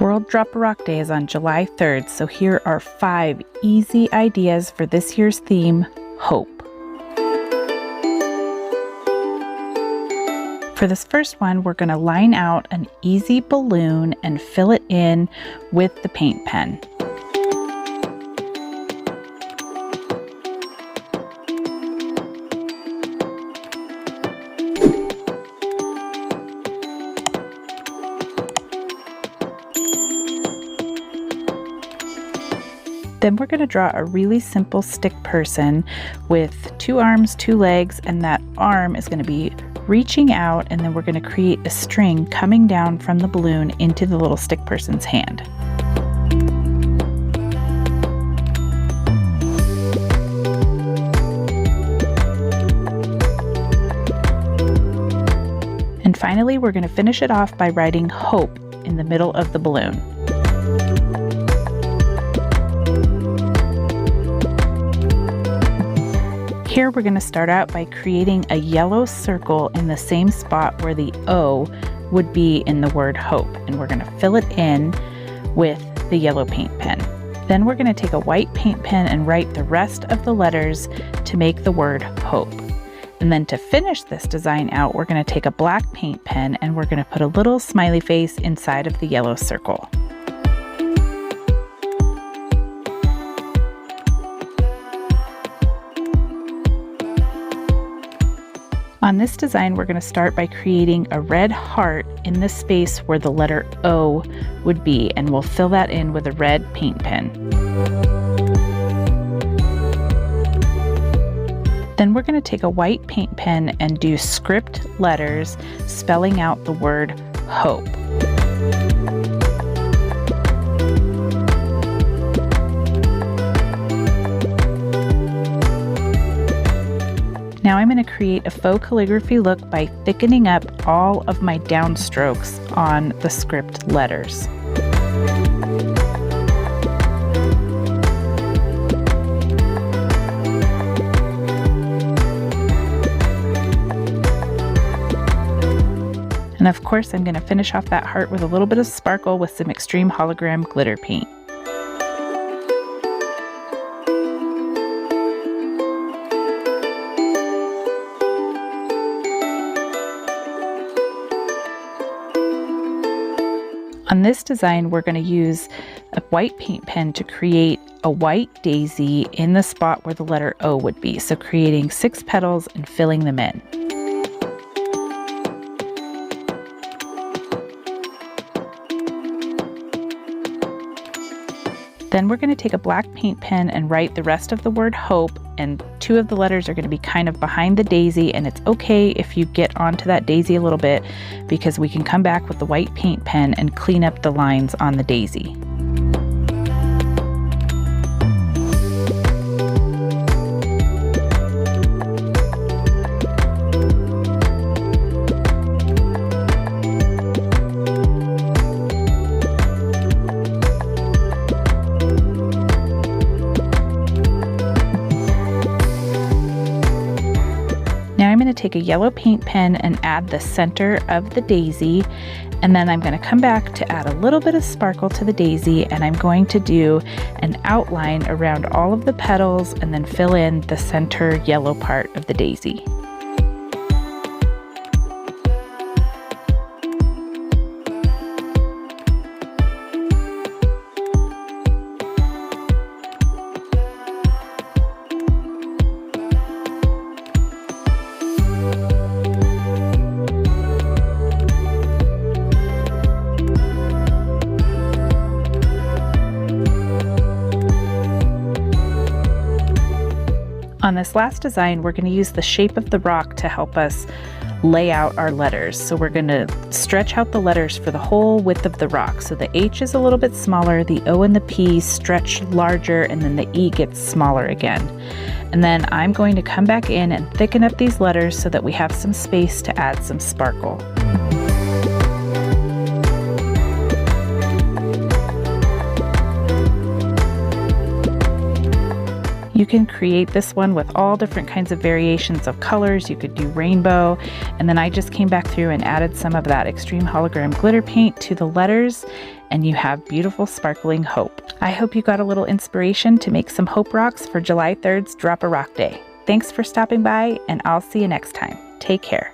World Drop a Rock Day is on July 3rd, so here are 5 easy ideas for this year's theme, hope. For this first one, we're going to line out an easy balloon and fill it in with the paint pen. Then we're going to draw a really simple stick person with 2 arms, 2 legs, and that arm is going to be reaching out, and then we're going to create a string coming down from the balloon into the little stick person's hand. And finally, we're going to finish it off by writing hope in the middle of the balloon. Here we're going to start out by creating a yellow circle in the same spot where the O would be in the word hope, and we're going to fill it in with the yellow paint pen. Then we're going to take a white paint pen and write the rest of the letters to make the word hope. And then to finish this design out, we're going to take a black paint pen and we're going to put a little smiley face inside of the yellow circle. On this design, we're going to start by creating a red heart in the space where the letter O would be, and we'll fill that in with a red paint pen. Then we're going to take a white paint pen and do script letters spelling out the word hope. Now I'm going to create a faux calligraphy look by thickening up all of my downstrokes on the script letters. And of course, I'm going to finish off that heart with a little bit of sparkle with some extreme hologram glitter paint. On this design, we're going to use a white paint pen to create a white daisy in the spot where the letter O would be. So creating 6 petals and filling them in. Then we're going to take a black paint pen and write the rest of the word hope, and 2 of the letters are going to be kind of behind the daisy, and it's okay if you get onto that daisy a little bit because we can come back with the white paint pen and clean up the lines on the daisy. Now I'm going to take a yellow paint pen and add the center of the daisy, and then I'm going to come back to add a little bit of sparkle to the daisy, and I'm going to do an outline around all of the petals and then fill in the center yellow part of the daisy. On this last design, we're going to use the shape of the rock to help us lay out our letters. So we're going to stretch out the letters for the whole width of the rock. So the H is a little bit smaller, the O and the P stretch larger, and then the E gets smaller again. And then I'm going to come back in and thicken up these letters so that we have some space to add some sparkle. You can create this one with all different kinds of variations of colors. You could do rainbow, and then I just came back through and added some of that extreme hologram glitter paint to the letters, and you have beautiful sparkling hope. I hope you got a little inspiration to make some hope rocks for July 3rd's Drop a Rock Day. Thanks for stopping by, and I'll see you next time. Take care.